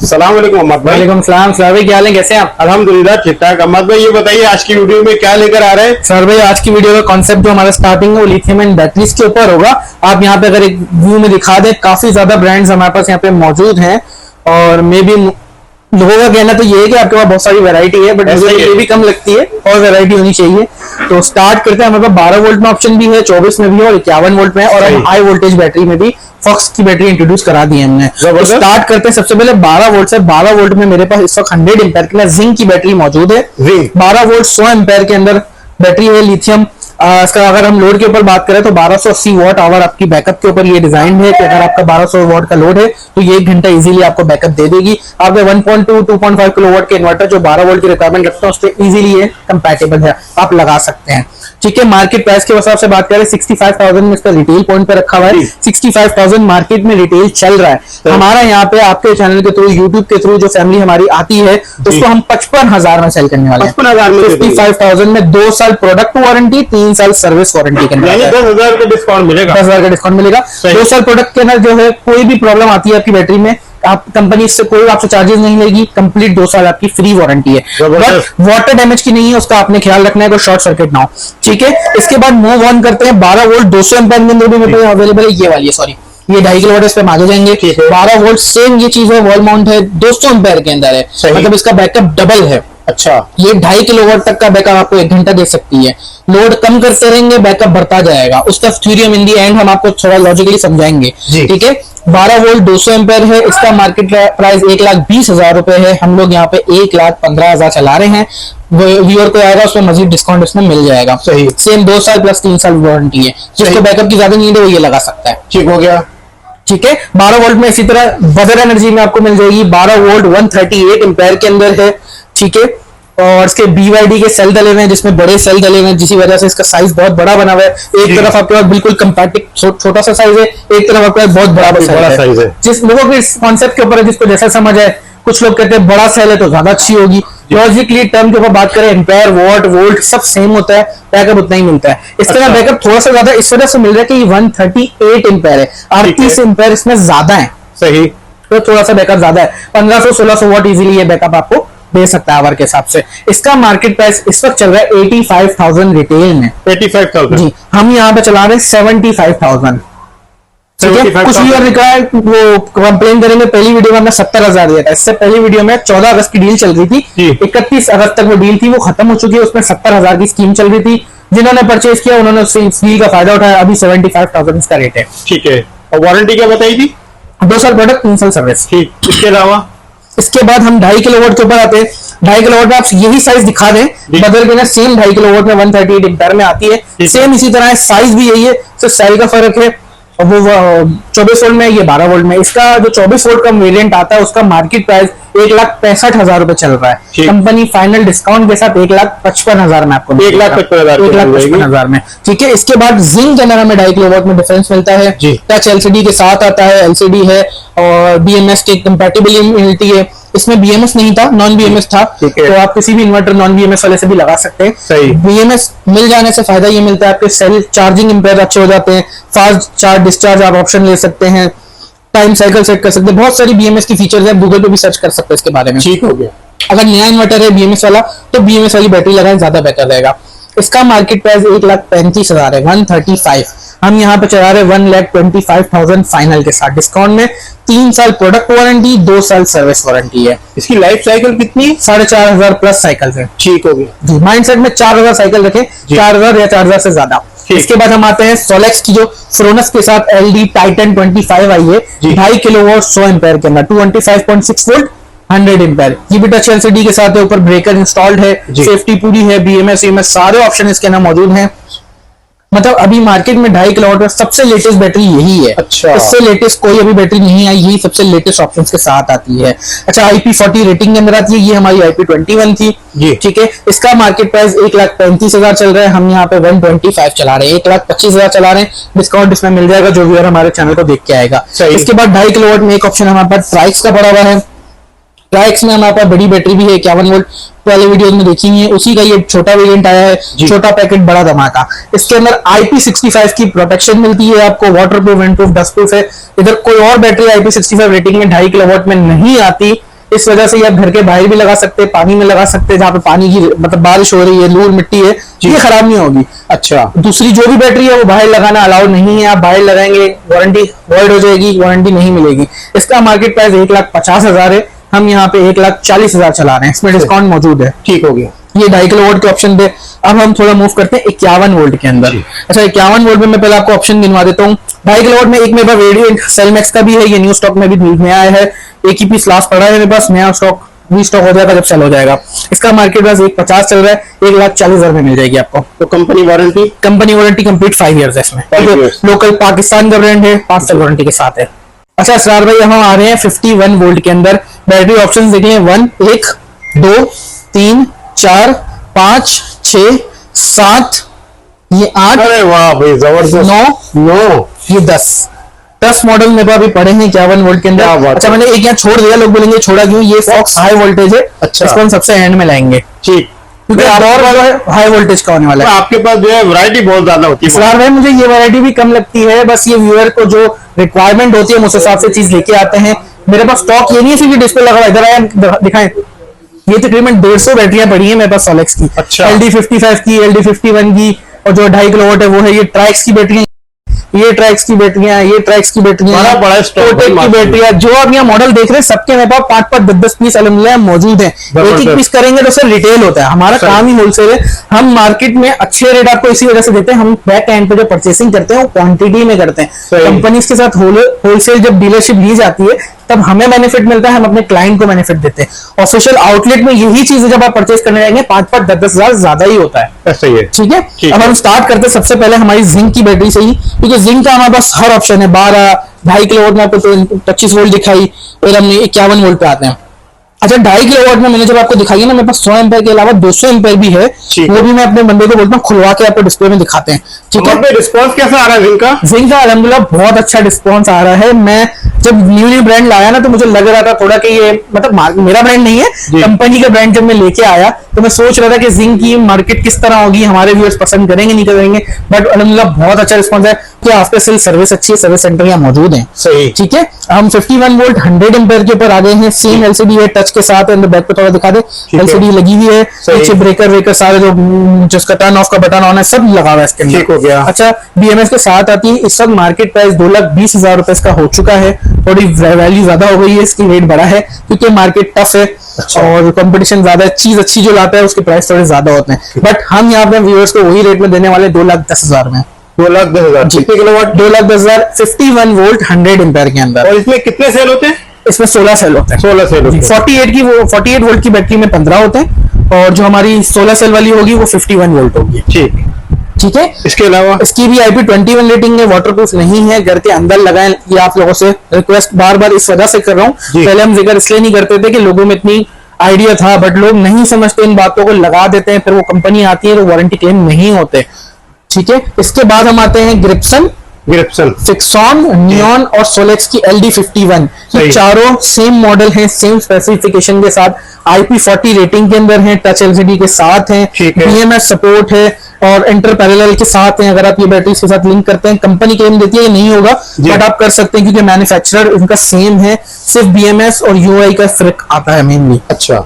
सलाम वालेकुम अहमद भाई। वालेकुम सलाम। सर भाई क्या हाल है, कैसे हैं आप? अल्हम्दुलिल्लाह ठीक ठाक। अहमद भाई ये बताइए आज की वीडियो में क्या लेकर आ रहे हैं? सर भाई आज की वीडियो का कॉन्सेप्ट जो हमारा स्टार्टिंग है वो लिथियम एंड बैटरीज के ऊपर होगा। आप यहाँ पे अगर एक व्यू में दिखा दें, काफी ज्यादा ब्रांड्स हमारे पास यहाँ पे मौजूद हैं और मे भी लोगों का कहना तो ये है कि आपके पास बहुत सारी वैरायटी है, बट मुझे ये भी कम लगती है और वैरायटी होनी चाहिए। तो स्टार्ट करते हैं। हमारे पास 12 वोल्ट में ऑप्शन भी है, 24 में भी है और 51 वोल्ट में है और हम हाई वोल्टेज बैटरी में भी फॉक्स की बैटरी इंट्रोड्यूस करा दी है हमने। तो स्टार्ट करते हैं सबसे पहले 12 वोल्ट से। 12 वोल्ट में मेरे पास इस वक्त 100 एम्पेयर के लिए जिंक की बैटरी मौजूद है। 12 वोल्ट 100 एम्पेयर के अंदर बैटरी है लिथियम। इसका अगर हम लोड के ऊपर बात करें तो 1280 वॉट आवर आपकी बैकअप के ऊपर ये डिजाइन है कि अगर आपका 1200 वॉट का लोड है तो ये 1 घंटा इजीली आपको बैकअप दे देगी। आपके 1.2 2.5 किलोवाट के इन्वर्टर जो 12 वोल्ट की रिक्वायरमेंट रखते हैं उस पर इजीली ये कंपैटिबल है, आप लगा सकते हैं। ठीक है, मार्केट प्राइस के हिसाब से बात करें 65,000 में इसका रिटेल पॉइंट पे रखा हुआ है। 65,000 मार्केट में रिटेल चल रहा है। हमारा यहाँ पे आपके चैनल के थ्रू, यूट्यूब के थ्रू जो फैमिली हमारी आती है उसको हम 55,000 में सेल करने वाले हैं। 55,000 में 2 साल प्रोडक्ट वारंटी, 3 साल सर्विस वारंटी के अंदर 10,000 का डिस्काउंट मिलेगा। 10,000 का डिस्काउंट मिलेगा। 2 साल प्रोडक्ट के अंदर जो है कोई भी प्रॉब्लम आती है आपकी बैटरी में, आप कंपनी से कोई आपसे चार्जेस नहीं लेगी। कंप्लीट 2 साल आपकी फ्री वारंटी है, बट वाटर डैमेज की नहीं है, उसका आपने ख्याल रखना है, कोई शॉर्ट सर्किट ना हो। ठीक है, इसके बाद मूव ऑन करते हैं। 12 वोल्ट 200 एम्पीयर के अंदर भी मेरे पास अवेलेबल है। ये वाली है, सॉरी ये 2.5 किलोवाट इस पे हम आगे जाएंगे। 12 वोल्ट सेम ये चीज है, वॉल माउंट है, 200 एम्पीयर के अंदर है, मतलब इसका बैकअप डबल है। अच्छा, ये 2.5 किलोवाट तक का बैकअप आपको 1 घंटा दे सकती है। लोड कम करते रहेंगे बैकअप बढ़ता जाएगा। उसका थ्योरी इन दी एंड हम आपको थोड़ा लॉजिकली समझाएंगे। ठीक है, 12 वोल्ट 200 एम्पीयर है, इसका मार्केट प्राइस 1,20,000 रुपए है। हम लोग यहाँ पे 1,15,000 चला रहे हैं। व्यूअर को आएगा उसमें मजीद डिस्काउंट इसमें मिल जाएगा। सही, सेम 2 साल प्लस 3 साल वारंटी है। जिसको बैकअप की ज्यादा नीड है वो ये लगा सकता है। ठीक हो गया। ठीक है, 12 वोल्ट में इसी तरह बदर एनर्जी में आपको मिल जाएगी। 12 वोल्ट 138 एम्पीयर के अंदर है। ठीक है, और इसके BYD के सेल डले हुए हैं जिसमें बड़े सेल डले हुए हैं, जिसकी वजह से इसका साइज बहुत बड़ा बना हुआ है। एक तरफ आपके पास बिल्कुल कंपैक्ट छोटा सा साइज है, एक तरफ आपके पास बहुत बड़ा साइज है। जिस लोगों के इस कॉन्सेप्ट के ऊपर है, जिसको जैसा समझ है, कुछ लोग कहते हैं बड़ा सेल है तो ज्यादा अच्छी होगी। लॉजिकली टर्म के ऊपर बात करें, एम्पेयर वॉट वोल्ट सब सेम होता है, बैकअप उतना ही मिलता है। इसके बाद बैकअप थोड़ा सा ज्यादा इस वजह से मिल रहा है कि 138 एम्पेयर है, 38 एम्पेयर इसमें ज्यादा है। सही, तो थोड़ा सा बैकअप ज्यादा है। 1500-1600 वॉट इजीली ये बैकअप आपको दे सकता है आवर के हिसाब से। इसका मार्केट प्राइस इस वक्त चल रहा है 85,000 रिटेल में। 85,000 जी, हम यहाँ पे चला रहे हैं 75,000। कुछ व्यूअर रिक्वायर वो कंप्लेन करेंगे, पहली वीडियो में हमने 70,000 दिया था। इससे पहली वीडियो में 14 अगस्त की डील चल रही थी, 31 अगस्त तक वो डील थी, वो खत्म हो चुकी है। उसमें 70,000 की स्कीम चल रही थी। जिन्होंने परचेज किया उन्होंने उस डील का फायदा उठाया। अभी 75,000 इसका रेट है। ठीक है, और वारंटी क्या बताई थी? 2 साल प्रोडक्ट, 3 साल सर्विस। ठीक, इसके अलावा इसके बाद हम 2.5 किलोवाट के ऊपर आते हैं। 2.5 किलोवाट में आप यही साइज दिखा दें, बदल के ना सेम 2.5 किलोवाट में 138 एम्पीयर में आती है। सेम इसी तरह है, साइज भी यही है, सिर्फ सेल का फर्क है। और वो 24 वोल्ट में, ये 12 वोल्ट में। इसका जो 24 वोल्ट का वेरिएंट आता है उसका मार्केट प्राइस 1,65,000 रुपए चल रहा है। कंपनी फाइनल डिस्काउंट के साथ 1,55,000 में आपको 1,55,000 में। ठीक है, इसके बाद जिंक के अंदर हमें 2.5 किलोवाट में डिफरेंस मिलता है। टच LCD के साथ आता है, LCD है और BMS की कंपैटिबिलिटी है। इसमें BMS नहीं था, नॉन BMS था, तो आप किसी भी इन्वर्टर नॉन BMS वाले से भी लगा सकते हैं। BMS मिल जाने से फायदा ये मिलता है, आपके सेल चार्जिंग एम्पेयर अच्छे हो जाते हैं, फास्ट चार्ज डिस्चार्ज आप ऑप्शन ले सकते हैं, टाइम साइकिल सेट कर सकते हैं। बहुत सारी BMS की फीचर्स है, गूगल पे भी सर्च कर सकते हैं इसके बारे में। ठीक हो गया। अगर नया इन्वर्टर है BMS वाला तो BMS वाली बैटरी लगाएं, ज्यादा बेहतर रहेगा। इसका मार्केट प्राइस 1,35,000 है, 135। हम यहाँ पे चला रहे 1,25,000 फाइनल के साथ डिस्काउंट में। 3 साल प्रोडक्ट वारंटी, 2 साल सर्विस वारंटी है। इसकी लाइफ साइकिल कितनी? 4,500 प्लस साइकिल है। ठीक हो गया जी, माइंडसेट में 4,000 साइकिल रखें, 4,000 या 4,000 से ज्यादा। इसके बाद हम आते हैं सोलेक्स की जो फ्रोनस के साथ LD Titan 25 आई है, 2.5 किलोवाट 100 एम्पीयर के अंदर, 25.6 वोल्ट 100 एम्पीयर। ये भी टच LCD के साथ है, ऊपर ब्रेकर इंस्टॉल्ड है, सेफ्टी पूरी है, BMS EMS सारे ऑप्शन इसके अंदर मौजूद हैं। मतलब अभी मार्केट में 2.5 किलोवाट में सबसे लेटेस्ट बैटरी यही है। अच्छा, इससे लेटेस्ट कोई अभी बैटरी नहीं आई, यही सबसे लेटेस्ट ऑप्शंस के साथ आती है। अच्छा, IP40 रेटिंग के अंदर आती है, ये हमारी IP21 थी। ठीक है, इसका मार्केट प्राइस 1,35,000 चल रहा है। हम यहाँ पे 125 चला रहे हैं, 1,25,000 चला रहे हैं। डिस्काउंट इसमें मिल जाएगा जो व्यूअर हमारे चैनल को देख के आएगा। इसके बाद 2.5 किलोवाट में एक ऑप्शन हमारे पास ट्राइक्स का पड़ा हुआ है। ट्राइक्स में हमारे पास बड़ी बैटरी भी है, 51 वोल्ट, पहले वीडियोस में देखी हुई है, उसी का ये छोटा वेरिएंट आया है, छोटा पैकेट बड़ा धमाका। इसके अंदर IP65 की प्रोटेक्शन मिलती है आपको, water proof, wind proof, dust proof है। इधर कोई और बैटरी IP65 रेटिंग में 2.5 किलोवाट में नहीं आती, इस वजह से ये आप घर के बाहर भी लगा सकते हैं, पानी में लगा सकते हैं, जहाँ पे पानी की मतलब बारिश हो रही है, धूल मिट्टी है, ये खराब नहीं होगी। अच्छा, दूसरी जो भी बैटरी है वो बाहर लगाना अलाउड नहीं है, आप बाहर लगाएंगे वारंटी वॉइड हो जाएगी, वारंटी नहीं मिलेगी। इसका मार्केट प्राइस 1,50,000 है, हम यहाँ पे 1,40,000 चला रहे हैं, इसमें डिस्काउंट मौजूद है। ठीक हो गया। ये 2.5 किलोवाट के ऑप्शन पे। अब हम थोड़ा मूव करते हैं 51 वोल्ट के अंदर। अच्छा, 51 वोल्ट में मैं पहले आपको ऑप्शन गिनवा देता हूँ। 2.5 किलोवाट में एक मेरे पास वेरिएंट सेलमैक्स का भी है, ये न्यू स्टॉक में भी नया आया है, एक ही पीस लास्ट पड़ा है मेरे पास, नया स्टॉक भी स्टॉक हो जाएगा जब सेल हो जाएगा। इसका मार्केट प्राइस 1,50 चल रहा है, 1,40,000 में मिल जाएगी आपको। तो कंपनी वारंटी कंप्लीट 5 ईयर्स है इसमें, 5 years। लोकल पाकिस्तान का ब्रांड है, 5 साल वारंटी के साथ है। अच्छा असरार भाई, हम आ रहे हैं 51 वोल्ट के अंदर। बैटरी ऑप्शन देखिए 1 2 3 4 5 6 7, ये 8, अरे वाह भाई जबरदस्त। 9 ये 10 मॉडल मेरे पास अभी पड़े हैं 51 वोल्ट के अंदर। अच्छा, मैंने एक यहाँ छोड़ दिया, लोग बोलेंगे छोड़ा क्यों, ये फॉक्स हाई वोल्टेज है। अच्छा, इसको हम सबसे एंड में लाएंगे, ठीक, क्योंकि और हाई वोल्टेज का होने वाला है। आपके पास जो है वैरायटी बहुत ज्यादा होती है। इसरार भाई, मुझे ये वैरायटी भी कम लगती है, बस ये व्यूअर को जो रिक्वायरमेंट होती है उस हिसाब से चीज लेके आते हैं। मेरे पास स्टॉक ये नहीं है सिर्फ डिस्प्ले लगा हुआ है, इधर आया दिखाएं, ये तकरीबन 150 बैटरियां पड़ी हैं मेरे पास सोलेक्स की। अच्छा, LD55 की, LD51 की, और जो 2.5 किलोवाट है वो है ये ट्राइक्स की बैटरियां, ये ट्राइक्स की बैटरियां, ये ट्राइक्स की बैटरियां, बड़ा स्टॉक की बैटरियां, जो आप यहाँ मॉडल देख रहे हैं सबके मेरे पास 5-5 10-10 पीस अल्हम्दुलिल्लाह मौजूद है। एक पीस करेंगे तो सर रिटेल होता है, हमारा काम ही होलसेल है। हम मार्केट में अच्छे रेट आपको इसी वजह से देते हैं, हम बैक एंड पे जो परचेसिंग करते हैं वो क्वांटिटी में करते हैं। कंपनीज के साथ होलसेल जब डीलरशिप ली जाती है तब हमें बेनिफिट मिलता है, हम अपने क्लाइंट को बेनिफिट देते हैं। ऑफिशियल आउटलेट में यही चीजें जब आप परचेस करने जाएंगे 5-5 10-10 हजार ज्यादा ही होता है। सही है, ठीक है। अब हम स्टार्ट करते हैं सबसे पहले हमारी जिंक की बैटरी से ही, क्योंकि जिंक का हमारे पास हर ऑप्शन है। 12 2.5 किलोवाट में आपको 25 वोल्ट दिखाई, फिर हमने 51 वोल्ट पे आते हैं। अच्छा, 2.5 किलोवाट में मैंने जब आपको दिखाई है ना, मेरे पास 100 एम्पेयर के अलावा 200 एम्पेयर भी है, वो भी मैं अपने बंदे को बोलता हूँ खुलवा के आपको डिस्प्ले में दिखाते हैं। ठीक है, रिस्पॉन्स कैसा आ रहा है जिंक का अल्हम्दुलिल्लाह बहुत अच्छा रिस्पॉन्स आ रहा है। मैं जब न्यू ब्रांड लाया ना तो मुझे लग रहा था थोड़ा कि ये मतलब मेरा ब्रांड नहीं है, कंपनी का ब्रांड जब मैं लेके आया तो मैं सोच रहा था कि जिंक की मार्केट किस तरह होगी, हमारे व्यूअर्स पसंद करेंगे नहीं करेंगे, बट अल्हम्दुलिल्लाह बहुत अच्छा रिस्पॉन्स है कि आफ्टर सेल सर्विस अच्छी है, सर्विस सेंटर यहाँ मौजूद है। सही, ठीक है। हम 51 वोल्ट 100 एम्पेयर के ऊपर आ गए हैं। सेम एलसीडी है, टच के साथ है, बैक पे थोड़ा दिखा दे, एलसीडी लगी हुई है, पीछे ब्रेकर सारे जो इसका टर्न ऑफ का बटन ऑन है सब लगा हुआ है इसके अंदर। ठीक हो गया। अच्छा, बीएमएस के साथ आती है। इस वक्त मार्केट प्राइस 2,20,000 रुपए इसका हो चुका है, थोड़ी वैल्यू ज्यादा हो गई है, इसकी रेट बड़ा है क्योंकि मार्केट टफ है। अच्छा। और कंपटीशन ज्यादा है, चीज अच्छी जो लाता है उसके प्राइस थोड़े ज्यादा होते हैं, बट हम यहाँ पे व्यूअर्स को वही रेट में देने वाले 2,10,000 में। 2,10,000 कितने किलोवाट? 2,10,000 51 वोल्ट 100 एम्पेयर के अंदर। और इसमें कितने सेल होते हैं? इसमें 16 सेल होते हैं। 16 सेल होते हैं। 48 वोल्ट की बैटरी में 15 होते हैं, और जो हमारी 16 सेल वाली होगी वो 51 वोल्ट होगी। ठीक है। इसके अलावा इसकी भी IP21 रेटिंग है, वाटरप्रूफ नहीं है, घर के अंदर लगाएं, ये आप लोगों से रिक्वेस्ट बार बार इस वजह से कर रहा हूँ। पहले हम जिक्र इसलिए नहीं करते थे कि लोगों में इतनी आइडिया था, बट लोग नहीं समझते इन बातों को, लगा देते हैं, फिर वो कंपनी आती है तो वारंटी क्लेम नहीं होते। ठीक है। इसके बाद हम आते हैं ग्रिप्सन, फिक्सॉन, नियॉन और सोलेक्स की LD51। ये चारों सेम मॉडल हैं, सेम स्पेसिफिकेशन के साथ, IP40 रेटिंग के अंदर हैं, टच LCD के साथ हैं, BMS सपोर्ट है और इंटर पैरेलल के साथ हैं। अगर आप ये बैटरी के साथ लिंक करते हैं, कंपनी क्लेम देती है कि नहीं होगा, बट आप कर सकते हैं क्योंकि मैन्युफैक्चरर इनका सेम है, सिर्फ BMS और UI का फर्क आता है मेनली। अच्छा,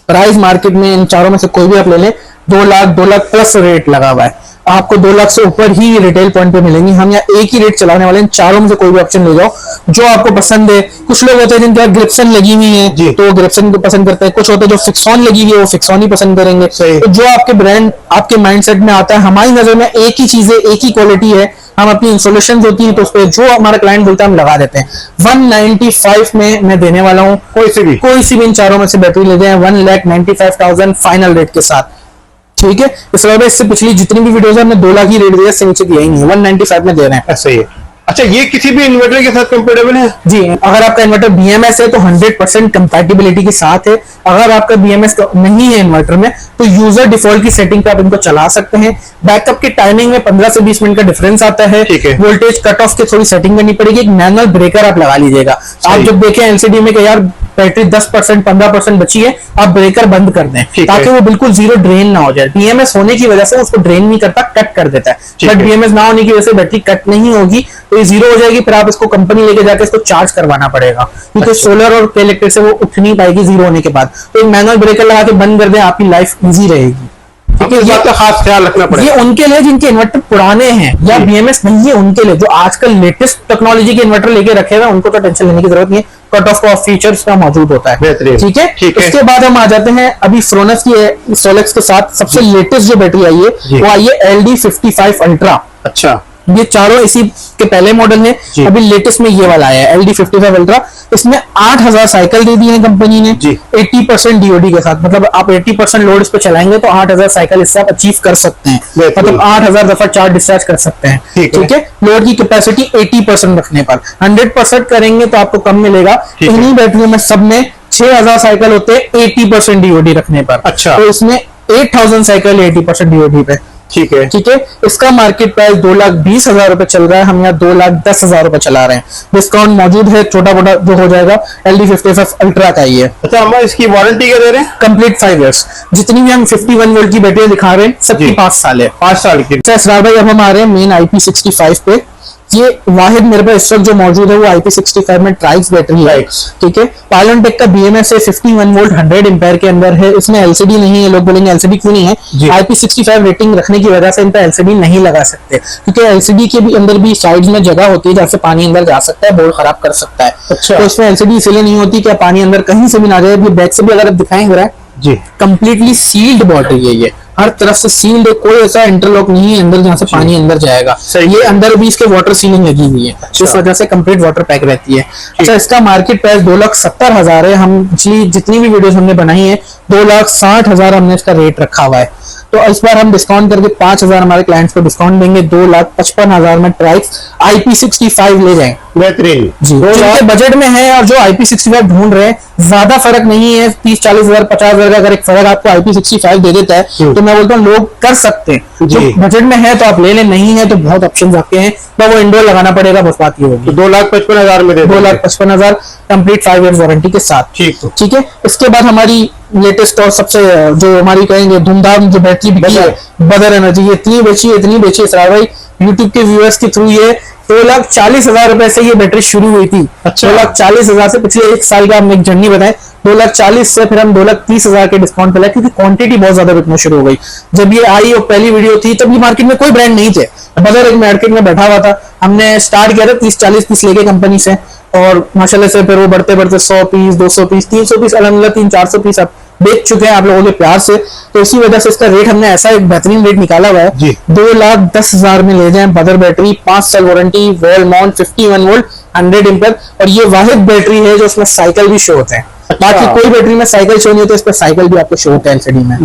प्राइस मार्केट में इन चारों में से कोई भी आप ले लें 2 लाख प्लस रेट लगा हुआ है, आपको 2 लाख से ऊपर ही रिटेल पॉइंट पे मिलेंगी। हम यहाँ एक ही रेट चलाने वाले हैं, चारों में से कोई भी ऑप्शन ले जाओ जो आपको पसंद है। कुछ लोग होते हैं जिनके पास ग्रिप्सन लगी हुई है तो वो ग्रिप्सन को पसंद करते हैं, कुछ होते हैं जो फिक्सॉन लगी हुई है वो फिक्सॉन ही पसंद करेंगे। तो जो आपके ब्रांड आपके माइंडसेट में आता है, हमारी नजर में एक ही चीज है, एक ही क्वालिटी है, हम अपनी इंस्टॉलेशन होती है तो उस पर जो हमारा क्लाइंट बोलता है हम लगा देते हैं। 195 में मैं देने वाला हूँ, कोई सी भी इन चारों में से बैटरी ले जाए 1,95,000 फाइनल रेट के साथ। ठीक है। इस वजह इससे पिछली जितनी भी वीडियोस है हमने 2 लाख ही रेट दिया, इससे नीचे दिया ही नहीं, 195 में दे रहे हैं। ऐसा ही है। अच्छा, ये किसी भी इन्वर्टर के साथ कंपेटेबल है? जी, अगर आपका इन्वर्टर BMS है तो 100% कंपैटिबिलिटी के साथ है। अगर आपका BMS नहीं है इन्वर्टर में तो यूजर डिफॉल्ट की सेटिंग पे आप इनको चला सकते हैं। बैकअप की टाइमिंग में 15 से 20 मिनट का डिफरेंस आता है। वोल्टेज कट ऑफ की थोड़ी सेटिंग करनी पड़ेगी, एक मैनुअल ब्रेकर आप लगा लीजिएगा। आप जब देखें LCD में कि यार बैटरी 10% 15% बची है, आप ब्रेकर बंद कर दें ताकि वो बिल्कुल जीरो ड्रेन ना हो जाए। BMS होने की वजह से उसको ड्रेन नहीं करता, कट कर देता है, बट BMS ना होने की वजह से बैटरी कट नहीं होगी। तो तो ये जीरो हो जाएगी, फिर आप इसको कंपनी लेके जाके इसको चार्ज करवाना पड़ेगा, क्योंकि सोलर और इलेक्ट्रिक से वो उठ नहीं पाएगी जीरो होने के बाद। तो एक मैनुअल ब्रेकर लगा के बंद कर दें, आपकी लाइफ इजी रहेगी। ठीक है, इस बात का खास ख्याल रखना पड़ेगा। ये उनके लिए जिनके इन्वर्टर पुराने हैं या बीएमएस नहीं है उनके लिए, जो आजकल लेटेस्ट टेक्नोलॉजी के इन्वर्टर लेके रखे हुए हैं उनको तो टेंशन लेने की जरूरत नहीं है, कट ऑफ का फीचर्स का मौजूद होता है। ठीक है। उसके बाद हम आ जाते हैं अभी फ्रोनस की सोलेक्स के साथ सबसे लेटेस्ट जो बैटरी आई है वो आई है LD55 अल्ट्रा। अच्छा, ये चारों इसी के पहले मॉडल है, अभी लेटेस्ट में ये वाला आया है LD55 अल्ट्रा। इसमें 8000 साइकिल दे दी है कंपनी ने 80% डीओडी के साथ, मतलब आप 80% लोड इस पे चलाएंगे तो 8000 साइकिल इससे आप अचीव कर सकते हैं, मतलब 8000 दफा चार्ज डिस्चार्ज कर सकते हैं। ठीक है। लोड की कैपेसिटी 80% रखने पर, 100% करेंगे तो आपको कम मिलेगा। इन्हीं बैटरियों में सब में 6000 साइकिल होते हैं 80% डीओडी रखने पर। अच्छा, तो इसमें 8000 साइकिल 80% डीओडी पे। ठीक है। इसका मार्केट प्राइस 2,20,000 रुपए चल रहा है, हम यहाँ 2,10,000 रुपए चला रहे हैं। डिस्काउंट मौजूद है, छोटा मोटा जो हो जाएगा। LD55 अल्ट्रा का ही है। अच्छा, हम इसकी वारंटी क्या दे रहे हैं? Complete 5 years. जितनी भी हम 51 वोल्ट की बैटरी दिखा रहे हैं सबकी 5 साल है। 5 साल की। इसरार भाई अब हम आ रहे हैं मेन IP65 पे। ये वाहिद मेरे पास इस वक्त जो मौजूद है वो IP65 में ट्राइक्स बैटरी है। ठीक है। पायलनटेक का BMS है, 51 वोल्ट 100 एम्पेयर के अंदर है। इसमें LCD नहीं है, लोग बोलेंगे LCD क्यों नहीं है? IP65 रेटिंग रखने की वजह से इन पर LCD नहीं लगा सकते, क्योंकि LCD के भी अंदर भी साइड्स में जगह होती है जहाँ से पानी अंदर जा सकता है, बोर्ड खराब कर सकता है। तो इसमें LCD इसलिए नहीं होती कि पानी अंदर कहीं से भी ना जाए। बैक से भी अगर आप दिखाएंगे जी, कंप्लीटली सील्ड बैटरी है, ये हर तरफ से सील्ड है, कोई ऐसा इंटरलॉक नहीं है अंदर जहां से पानी अंदर जाएगा। ये अंदर भी इसके वाटर सीलिंग लगी हुई है, इस वजह से कंप्लीट वाटर पैक रहती है। अच्छा, इसका मार्केट प्राइस 2,70,000 है। हम पिछली जितनी भी वीडियोस हमने बनाई है 2,60,000 हमने इसका रेट रखा हुआ है। तो इस बार हम डिस्काउंट करके 5,000 हमारे क्लाइंट्स को डिस्काउंट देंगे, 2,55,000 में ट्राइक्स IP65 ले जाएं। बेहतरीन जी, जो बजट में है और जो IP65 ढूंढ रहे हैं, ज्यादा फर्क नहीं है, 30-40,000 50,000 का अगर एक फर्क आपको IP65 दे देता है तो मैं बोलता हूँ लोग कर सकते हैं। जो बजट में है तो आप ले लें, नहीं है तो बहुत ऑप्शन आपके हैं, तो वो इंडोर लगाना पड़ेगा, बस बात ये होगी। 2,55,000 में 2,55,000 कंप्लीट 5 इयर्स वारंटी के साथ। ठीक है। इसके बाद हमारी लेटेस्ट और सबसे जो हमारी कहेंगे धूमधाम जो बैटरी बिकी है बदर एनर्जी, ये इतनी बेची इसरार भाई यूट्यूब के व्यूअर्स के थ्रू ये 2,40,000 रुपए से ये बैटरी शुरू हुई थी। 2,40,000 से पिछले 1 साल का हमने एक जर्नी बताए, 2,40,000 से फिर हम 2,30,000 के डिस्काउंट पे लाए, क्योंकि क्वांटिटी बहुत ज्यादा बिकना शुरू हो गई। जब ये आई और पहली वीडियो थी तब ये मार्केट में कोई ब्रांड नहीं थे, बदर एक मार्केट में बैठा हुआ था। हमने स्टार्ट किया था 30-40 पीस लेके कंपनी से, और माशाल्लाह से फिर वो बढ़ते बढ़ते 100 पीस 200 पीस 300 पीस अलहमदुलिल्लाह 300-400 पीस आप बेच चुके हैं आप लोगों के प्यार से। तो इसी वजह से इसका रेट हमने ऐसा एक बेहतरीन रेट निकाला हुआ है, 2,10,000 में ले जाएं। बदर बैटरी 5 साल warranty, wall mount, 51 volt 100 ampere, और ये वाहिद बैटरी है जो उसमें साइकिल भी शो होते हैं। बाकी कोई बैटरी में साइकिल शो नहीं होता, इस पर साइकिल भी आपको शो होता है LCD में।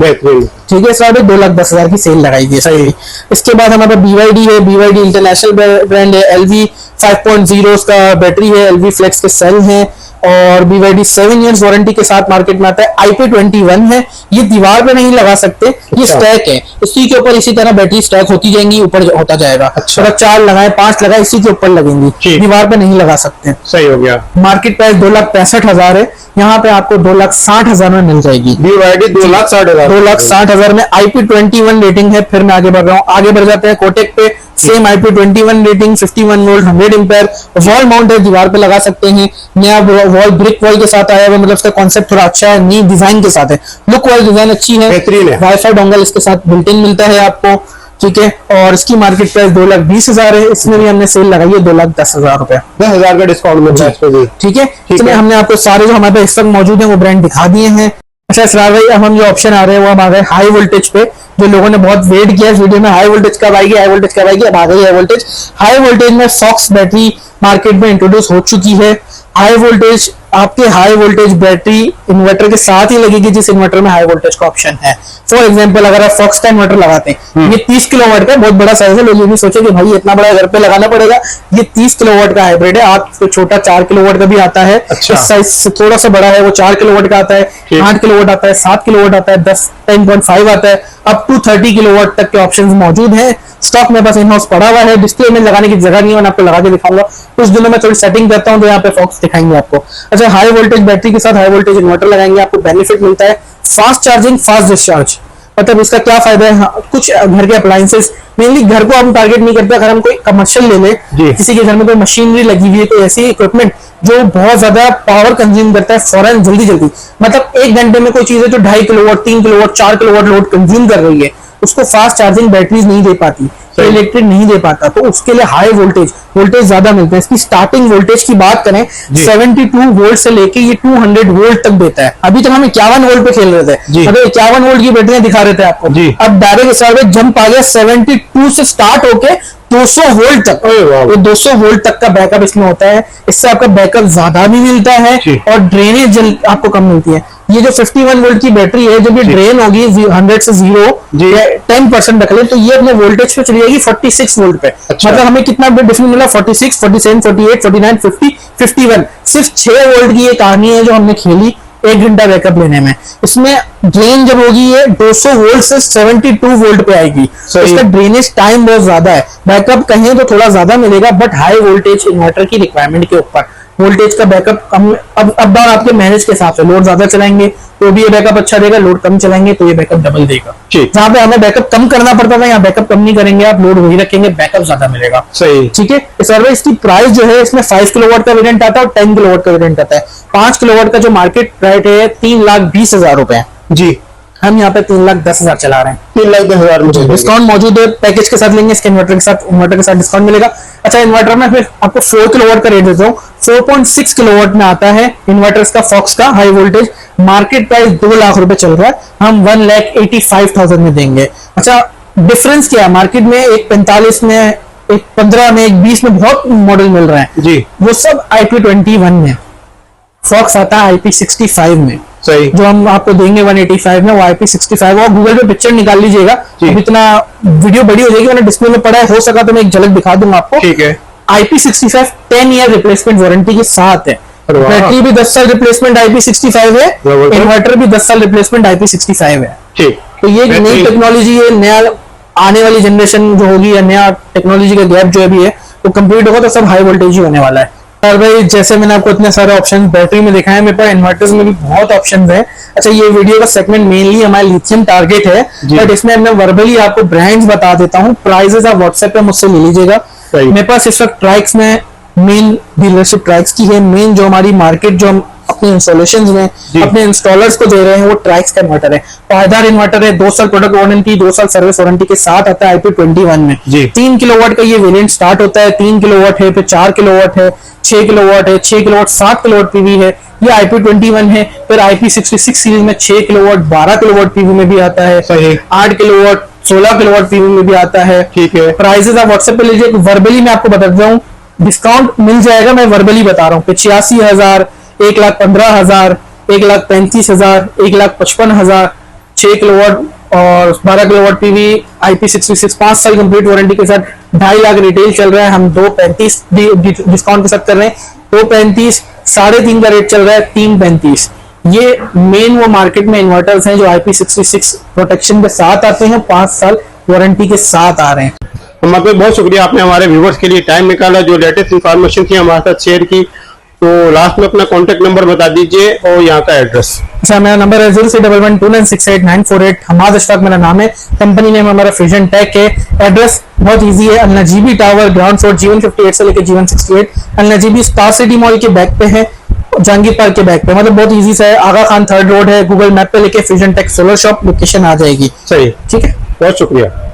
ठीक है। सर 2,10,000 की सेल लगाई गई है। इसके बाद हमारे BYD है, BYD इंटरनेशनल ब्रांड है, LV 5.0 उसका बैटरी है, LV फ्लेक्स के सेल है, और BYD 7 इयर्स वारंटी के साथ मार्केट में आता है। IP21 है, ये दीवार पे नहीं लगा सकते, ये स्टैक है, इसी के ऊपर इसी तरह बैटरी स्टैक होती जाएंगी, ऊपर होता जाएगा। अच्छा, 4 लगाए 5 लगाए इसी के ऊपर लगेंगी, दीवार पे नहीं लगा सकते। सही हो गया। मार्केट प्राइस 2,65,000 है, यहाँ पे आपको 2,60,000 में मिल जाएगी। BYD 2,60,000 में IP21 रेटिंग है। फिर मैं आगे बढ़ रहा हूँ, आगे बढ़ जाते हैं कोटेक पे। Same IP21 rating, 51 volt 100 ampere, wall mount है, दीवार पे लगा सकते हैं। नया वॉल ब्रिक वॉल के साथ आया हुआ, मतलब इसका कॉन्सेप्ट थोड़ा अच्छा है, न्यू डिजाइन के साथ है, लुक वाइज डिजाइन अच्छी है, बेहतरीन है। वाईफाई डोंगल इसके साथ बिल्ट इन मिलता है आपको। ठीक है। और इसकी मार्केट प्राइस 2,20,000 है, इसमें भी हमने सेल लगाई है 2,10,000 रुपए, 10,000 का डिस्काउंट मिलता है इस पे भी। ठीक है। इसमें हमने आपको सारे जो हमारे पास इस वक्त मौजूद है वो ब्रांड दिखा दिए हैं। अच्छा इसरार भाई, अब हम जो ऑप्शन आ रहे हैं वो हम आ गए हाई वोल्टेज पे, जो लोगों ने बहुत वेट किया इस वीडियो में, हाई वोल्टेज कब आएगी, हाई वोल्टेज कब आएगी, अब आ गई हाई वोल्टेज। हाई वोल्टेज में फॉक्स बैटरी मार्केट में इंट्रोड्यूस हो चुकी है। हाई वोल्टेज आपके हाई वोल्टेज बैटरी इन्वर्टर के साथ ही लगेगी जिस इन्वर्टर में हाई वोल्टेज का ऑप्शन है। फॉर एग्जांपल अगर आप फॉक्स का इन्वर्टर लगाते हैं, ये 30 किलोवाट का बहुत बड़ा साइज है, लोग ये नहीं सोचे कि भाई इतना बड़ा घर पे लगाना पड़ेगा, ये 30 किलोवाट का हाइब्रिड है। आप तो छोटा 4 किलोवाट का भी आता है, अच्छा। इस साइज से थोड़ा सा बड़ा है, वो 4 किलोवाट का आता है, 8 किलोवाट आता है, 7 किलोवाट आता है, 10.5 आता है, अप टू 30 किलोवाट तक के ऑप्शन मौजूद है। स्टॉक मेरे पास इन हाउस पड़ा हुआ है, डिस्प्ले में लगाने की जगह नहीं है, मैं आपको लगा के दिखाऊंगा। कुछ दिनों में थोड़ी सेटिंग करता हूं तो यहाँ पे फॉक्स दिखाएंगे आपको। अच्छा, हाई वोल्टेज बैटरी के साथ हाई वोल्टेज इन्वर्टर लगाएंगे, आपको बेनिफिट मिलता है फास्ट चार्जिंग, फास्ट डिस्चार्ज। मतलब इसका क्या फायदा है? हाँ, कुछ घर के अप्लायंसेस, मेनली घर को हम टारगेट नहीं करते। अगर हम कोई कमर्शियल ले ले, किसी के घर में कोई मशीनरी लगी हुई है, कोई ऐसी इक्विपमेंट जो बहुत ज्यादा पावर कंज्यूम करता है फौरन जल्दी जल्दी, मतलब 1 घंटे में कोई चीज है जो 2.5 kilowatt 3 kilowatt 4 kilowatt load consume कर रही है, उसको फास्ट चार्जिंग बैटरीज नहीं दे पाती, तो इलेक्ट्रिक नहीं दे पाता, तो उसके लिए हाई वोल्टेज ज्यादा मिलता है। इसकी स्टार्टिंग वोल्टेज की बात करें 72 वोल्ट से लेके ये 200 वोल्ट तक देता है। अभी तक हम 51 वोल्ट पे खेल रहे थे, मतलब 51 वोल्ट की बैटरियां दिखा रहे थे आपको, अब डायरेक्ट इस में जंप आ गया 72 से स्टार्ट होके 200 वोल्ट तक। ये 200 वोल्ट तक का बैकअप इसमें होता है, इससे आपका बैकअप ज्यादा भी मिलता है और ड्रेनेज आपको कम मिलती है। ये जो 51 वोल्ट की बैटरी है, जब ये ड्रेन होगी 100 से 0 या 10% रख ले, तो ये अपने वोल्टेज पे चली जाएगी 46 वोल्ट पे। मतलब हमें कितना डिफरेंस मिला? 46, 47, 48, 49, 50, 51। सिर्फ 6 वोल्ट की ये कहानी है जो हमने खेली 1 घंटा बैकअप लेने में। इसमें ड्रेन जब होगी ये 200 वोल्ट से 72 वोल्ट पे आएगी, तो इसका ड्रेनेज टाइम बहुत ज्यादा है। बैकअप कहें तो थोड़ा ज्यादा मिलेगा, बट हाई वोल्टेज इन्वर्टर की रिक्वायरमेंट के ऊपर वोल्टेज का बैकअप कम, अब डाउन आपके मैनेज के हिसाब से। लोड ज्यादा चलाएंगे तो भी ये बैकअप अच्छा देगा, लोड कम चलाएंगे तो ये बैकअप डबल देगा। जहां पे हमें बैकअप कम करना पड़ता था, यहाँ बैकअप कम नहीं करेंगे आप, लोड वही रखेंगे, बैकअप ज्यादा मिलेगा। सही, ठीक है। सर इसकी प्राइस जो है, इसमें 5 किलोवाट का वेरिएंट आता है और 10 किलोवाट का वेरिएंट आता है। 5 किलोवाट का जो मार्केट प्राइस है 3,20,000 रुपए जी, हम यहाँ पे 3,10,000 चला रहे हैं। 3,10,000 में डिस्काउंट मौजूद है, पैकेज के साथ लेंगे, इसके इन्वर्टर के साथ डिस्काउंट मिलेगा। अच्छा, इन्वर्टर में फिर आपको 4 किलोवाट का रेट देता हूँ। 4.6 किलोवाट में आता है इन्वर्टर का, फॉक्स का high voltage. Market price 2 lakh रुपए चल रहा है, हम 1,85,000 में देंगे। अच्छा, डिफरेंस क्या है मार्केट में? एक 45 में, एक 15 में, एक 20 में बहुत मॉडल मिल रहा है जी, वो सब IP21 में। फॉक्स आता है IP65 में। सही, जो हम आपको देंगे 185 में, वो IP65। और गूगल पे पिक्चर निकाल लीजिएगा, अब इतना वीडियो बड़ी हो जाएगी, मैंने डिस्प्ले में पड़ा है, हो सका तो मैं एक झलक दिखा दूंगा आपको। ठीक है। IP65 10 ईयर रिप्लेसमेंट वारंटी के साथ है। बैटरी भी 10 साल रिप्लेसमेंट IP65 है, इन्वर्टर भी 10 साल रिप्लेसमेंट IP65 है। ठीक, तो ये नई टेक्नोलॉजी है, नया आने वाली जनरेशन जो होगी, या नया टेक्नोलॉजी का गैप जो अभी है वो कंप्लीट होगा, तो सब हाई वोल्टेज ही होने वाला है। और भाई जैसे मैंने आपको इतने सारे ऑप्शन बैटरी में दिखाए, मेरे पास इन्वर्टर्स में भी बहुत ऑप्शंस हैं। अच्छा, ये वीडियो का सेगमेंट मेनली हमारा लिथियम टारगेट है, बट इसमें मैं वर्बली आपको ब्रांड्स बता देता हूँ, प्राइसेस आप व्हाट्सएप पे मुझसे ले लीजिएगा। मेरे पास इस वक्त ट्राइक्स में मेन डीलरशिप ट्राइक्स की है। मेन जो हमारी मार्केट जो हम अपने इंस्टॉलेशंस में अपने इंस्टॉलर्स को दे रहे हैं, वो ट्राइक्स का इन्वर्टर है। पायदार इन्वर्टर है, 2 साल प्रोडक्ट वारंटी, 2 साल सर्विस वारंटी के साथ आता है IP21 में। 3 किलोवाट का ये वेरिएंट स्टार्ट होता है, 3 किलोवाट है, फिर 4 किलोवाट है, 6 किलोवाट है, 6 किलोवाट 7 किलोवाट पीवी है, ये IP21 है। फिर IP66 सीरीज में 6 किलोवाट 12 किलोवाट पीवी में भी आता है, 8 किलोवाट 16 किलोवाट पीवी में भी आता है। ठीक है, प्राइसेस आप व्हाट्सएप पे लीजिए। वर्बली मैं आपको बता देता हूँ, डिस्काउंट मिल जाएगा, मैं वर्बली बता रहा हूँ। 85,000, 1,15,000, 1,35,000, 1,55,000, 6 किलोवाट और 12 किलोवाट पीवी IP66 5 साल कंप्लीट वारंटी के साथ 2.5 लाख रिटेल चल रहा है। हम 2.35 डिस्काउंट के साथ कर रहे हैं, 2.35, 3.5 का रेट चल रहा है, 3.35। ये मेन वो मार्केट में इन्वर्टर्स हैं जो IP66 प्रोटेक्शन के साथ आते हैं, 5 साल वारंटी के साथ आ रहे हैं। मतलब बहुत शुक्रिया, आपने हमारे व्यूवर्स के लिए टाइम निकाला, जो लेटेस्ट इंफॉर्मेशन थी हमारे साथ शेयर की। तो लास्ट में अपना कॉन्टेक्ट नंबर बता दीजिए और यहाँ का एड्रेस। अच्छा, मेरा नंबर है 03112968 हमाद अशफाक मेरा नाम है, कंपनी नेम हमारा फ्यूजन टेक है। एड्रेस बहुत इजी है, अलनजीबी टावर ग्राउंड फ्लोर G158 से लेकर G168। अलनजीबी स्टार सिटी मॉल के बैक पे है, जहांगीर पार्क के बैक पे, मतलब बहुत इजी सा है। आगा खान 3rd रोड है, गूगल मैप पे लेके fusion tech solar shop location आ जाएगी। सही, ठीक है, बहुत शुक्रिया।